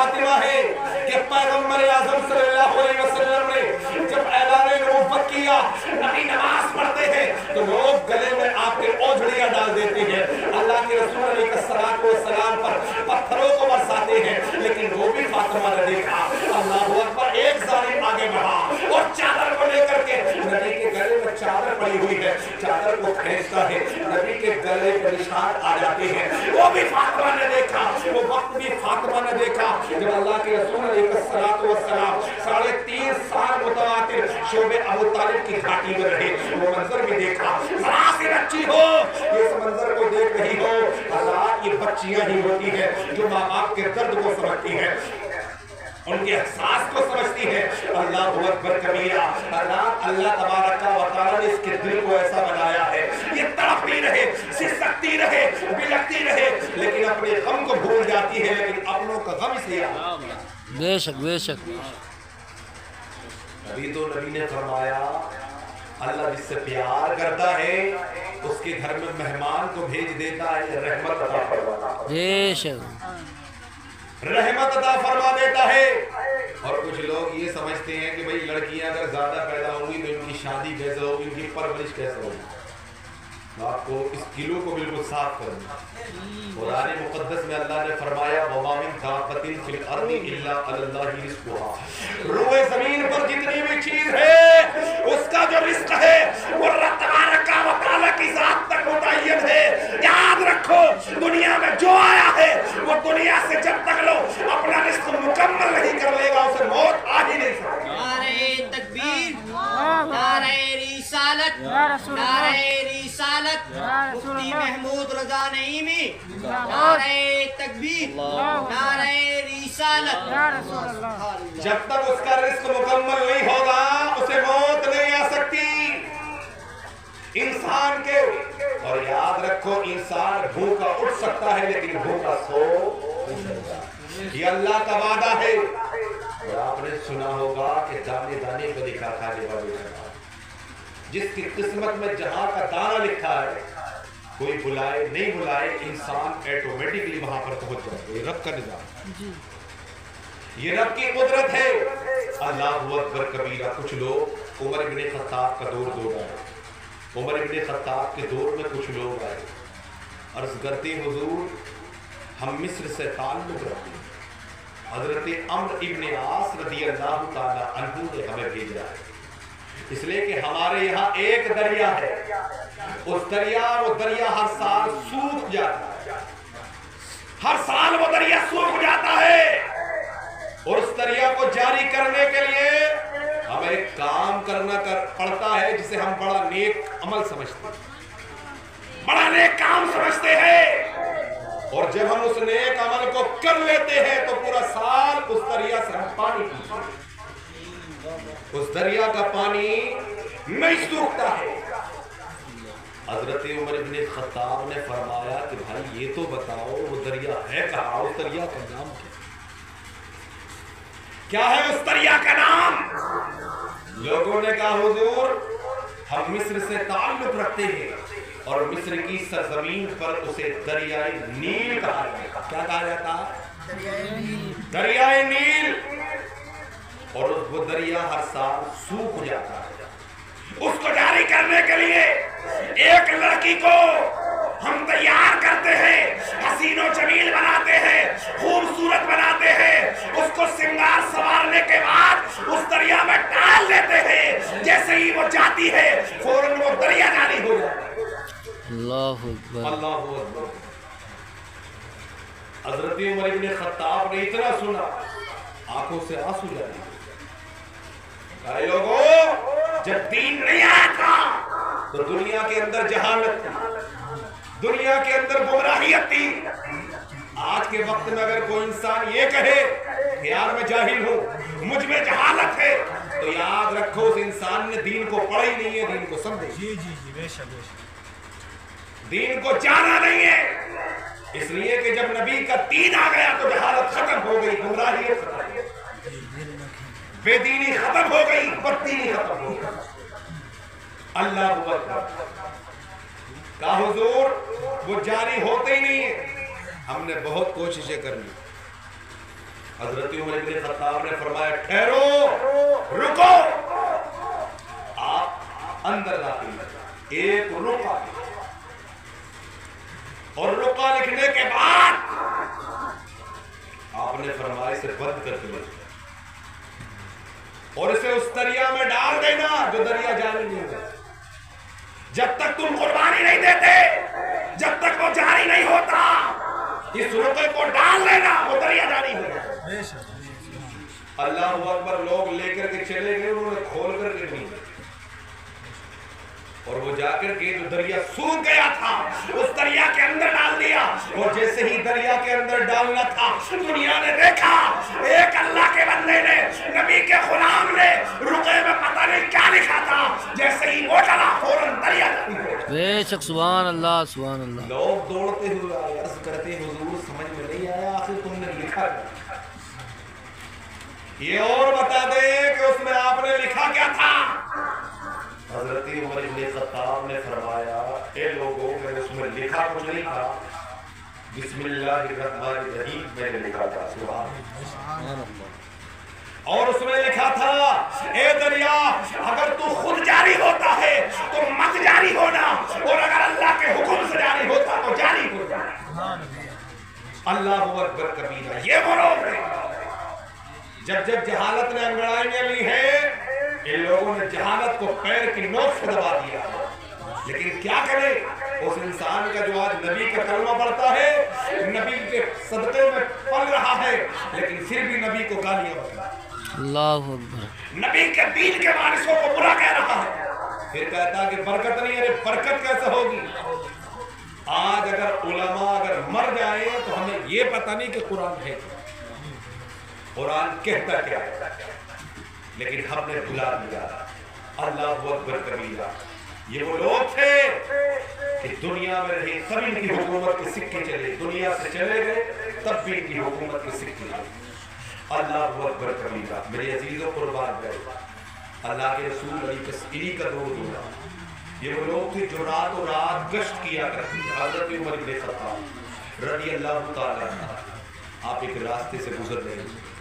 फातिमा है कि पैगंबर आज़म सल्लल्लाहु अलैहि वसल्लम ने जब ऐलान नबूवत किया, नबी नमाज पढ़ते हैं तो लोग गले में आपके ओझड़ियां डाल देते हैं, अल्लाह के रसूल अलैहिस्सलाम पर पत्थरों को बरसाते हैं, लेकिन वो भी फातिमा ने देखा। अल्लाहू अकबर, एक जालिम आगे बढ़ा और चादर को लेकर के, नबी के गले में चादर पड़ी हुई है, चादर को खींचता है, नबी के गले पर निशान आ जाते हैं, वो भी फातिमा ने देखा। वो वक्त भी फातिमा ने देखा जब अल्लाह के रसूल अलैहिस्सलाम 3.5 साल मुतवातिर शोबे अबू तालिब की घाटी में रहे, वो मंजर भी देखा। जरा सी बच्ची हो, इस मंजर को देख रही हो, अल्लाह, ये बच्चियां ही होती है जो माँ बाप के दर्द को समझती है, उनके एहसास को समझती है। अल्लाहू अकबर कबीरा। अल्लाह तबारक व तआला ने इसके दिल को ऐसा बनाया है, ये तड़पती रहे, सिसकती रहे, बिलखती रहे, लेकिन अपने गम को भूल जाती है, लेकिन अपनों का गम इसे याद। बेशक बेशक। अभी तो नबी ने फरमाया, अल्लाह जिससे प्यार करता है उसके घर में मेहमान को भेज देता है, रहमत अता फरमाता है, बेशक रहमत अता फरमा देता है। और कुछ लोग ये समझते हैं कि भाई लड़कियां अगर ज्यादा पैदा होंगी तो इनकी शादी कैसे होगी, इनकी परवरिश कैसे होगी। तो आपको इस किलो को बिल्कुल साफ करना। कुरान मुक़द्दस में अल्लाह ने फरमाया, वमा मिन दाब्बतिन फिल अर्दि इल्ला अलल्लाहि रिज़्क़ुहा, रूए जमीन पर जितनी भी चीज है उसका जो रिस्क है वो रब तबारक व तआला की जात तक मुतय्यन है। याद रखो, दुनिया में जो आया है वो दुनिया से जब तक लो अपना रिस्क मुकम्मल नहीं कर लेगा, उसे मौत आ ही नहीं सकती। नारे तकबीर, नारे रिसालत, नारे रिसालत, मुफ्ती महमूद रजा नईमी, नारे तकबीर, नारे रिसालत। जब तक उसका रिस्क मुकम्मल नहीं होगा उसे मौत नहीं आ सकती इंसान के। और याद रखो, इंसान भूखा उठ सकता है लेकिन भूखा सो नहीं सकता। ये अल्लाह का वादा है। और आपने सुना होगा कि दाने दाने को लिखा खाने वाले, जिसकी किस्मत में जहां का दाना लिखा है, कोई बुलाए नहीं बुलाए इंसान ऑटोमेटिकली वहां पर पहुंच जाए। ये रब का निजाम, ये रब की कुदरत है। अल्लाहू अकबर कबीरा। कुछ लोग उमर इब्ने खत्ताब का दौर आए, उमर इब्ने खत्ताब के दौर में कुछ लोग आए, अर्ज करते हुजूर हम मिस्र से ताल्लुक रखते हैं, हजरत अम्र इब्ने आस रदियल्लाहु ताला अन्हु ने हमें भेजा है, इसलिए कि हमारे यहाँ एक दरिया है, उस दरिया वो दरिया हर साल सूख जाता है, हर साल वो दरिया सूख जाता है। और उस दरिया को जारी करने के लिए हमें एक काम करना पड़ता है जिसे हम बड़ा नेक अमल समझते हैं, बड़ा नेक काम समझते हैं। और जब हम उस नेक अमल को कर लेते हैं तो पूरा साल उस दरिया से हम पानी पीते हैं, उस दरिया का पानी नहीं सूखता है। हजरत उमर इब्ने खत्ताब ने फरमाया कि भाई ये तो बताओ वो दरिया है कहाँ, उस दरिया का नाम क्या है उस दरिया का नाम? लोगों ने कहा हुजूर हम मिस्र से ताल्लुक रखते हैं और मिस्र की सरजमीन पर उसे दरियाए नील कहा जाता। क्या कहा जाता? दरियाए नील। और वो दरिया हर साल सूख जाता है। उसको जारी करने के लिए एक लड़की को हम तैयार करते हैं, हसीनो जमील बनाते हैं, खूबसूरत बनाते हैं, उसको सिंगार संवारने के बाद उस दरिया में डाल देते हैं। जैसे ही वो जाती है फौरन वो दरिया जारी हो जाता है। अल्लाहु अकबर, अल्लाहु अकबर। हजरत उमर इब्ने खत्ताब ने इतना सुना, आंखों से आंसू जाते। लोगों, जब दीन नहीं आया था तो दुनिया के अंदर जहालत थी, दुनिया के अंदर गुमराहियत थी। आज के वक्त में अगर कोई इंसान ये कहे कि यार मैं जाहिल हूं, मुझ में जहालत है, तो याद रखो उस इंसान ने दीन को पढ़ा ही नहीं है, दीन को समझे। जी जी जी, बेशक बेशक। दीन को जाना नहीं है, इसलिए कि जब नबी का दीन आ गया तो जहालत खत्म हो गई, गुमराहियत खत्म हो गई, बेदीनी खत्म हो गई, बददीनी खत्म हो गई। अल्लाह अकबर। का हुजूर वो जारी होते ही नहीं है। हमने बहुत कोशिशें कर ली, حضرت عمر بن خطاب نے فرمایا ٹھہرو رکو، آپ اندر داخل کریں، ایک رکا اور رکا لکھنے کے بعد آپ نے فرمایا اسے بند کر دیا اور اسے اس دریا میں ڈال دینا جو دریا جاری نہیں ہوتا۔ جب تک تم قربانی نہیں دیتے، جب تک وہ جاری نہیں ہوتا، اس رقعے کو ڈال دینا، وہ دریا جاری ہوگا۔ اللہ اکبر، لوگ لے کر کے چلے گئے، انہوں نے کھول کر کے نہیں، اور وہ جا کر کے جو دریا سوکھ گیا تھا اس دریا کے اندر ڈال دیا، اور جیسے ہی دریا کے اندر ڈالنا تھا دنیا نے دیکھا ایک اللہ کے بندے نے، نبی کے غلام نے رقعے میں پتہ نہیں کیا لکھا تھا، جیسے ہی وہ ڈالا فوراً دریا جاری ہو گیا۔ بے شک سبحان اللہ سبحان اللہ۔ لوگ دوڑتے ہوئے آئے، عرض کرتے حضور سمجھ میں نہیں آیا آخر تم نے لکھا کیا؟ یہ اور بتا دے کہ اس میں آپ نے لکھا کیا تھا؟ حضرت عمر بن خطاب نے فرمایا اے لوگوں، میں نے اس میں لکھا کچھ نہیں تھا، بسم اللہ الرحمن الرحیم میں نے لکھا تھا، سبحان اللہ۔ اور اس میں لکھا تھا اے دریا اگر تو خود جاری ہوتا ہے تو مت جاری ہونا، اور اگر اللہ کے حکم سے جاری ہوتا تو جاری ہو جانا۔ اللہ اکبر کبیرہ۔ یہ وہ لوگ ہیں جب جہالت نے انگڑائیاں لی ہیں، ان لوگوں نے جہالت کو پیر کی نوک سے دبا دیا، لیکن کیا کرے اس انسان کا جو آج نبی کا کلمہ پڑھتا ہے، نبی کے صدقے میں پل رہا ہے، لیکن پھر بھی نبی کو گالیاں بکتا ہے، اللہ اکبر، نبی کے دین کے وارثوں کو برا کہہ رہا ہے، پھر کہتا کہ برکت نہیں ہے۔ برکت کیسے ہوگی؟ آج اگر علماء اگر مر جائیں تو ہمیں یہ پتہ نہیں کہ قرآن ہے، قرآن کہتا کیا ہے، لیکن ہم نے بھلا دیا۔ اللہ اکبر کبیرہ۔ یہ وہ لوگ تھے کہ دنیا میں رہے تب ان کی حکومت کے سکے چلے، دنیا سے چلے گئے تب بھی ان کی حکومت کے سکے چلے۔ اللہ اکبر کبیرہ۔ میرے عزیزوں قربان گئے، اللہ کے رسول علی کا دور ہوا۔ یہ وہ لوگ تھے جو رات و رات گشت کیا کرتے تھے۔ حضرت عمر بن خطاب رضی اللہ تعالیٰ عنہ، آپ ایک راستے سے گزر رہے ہیں،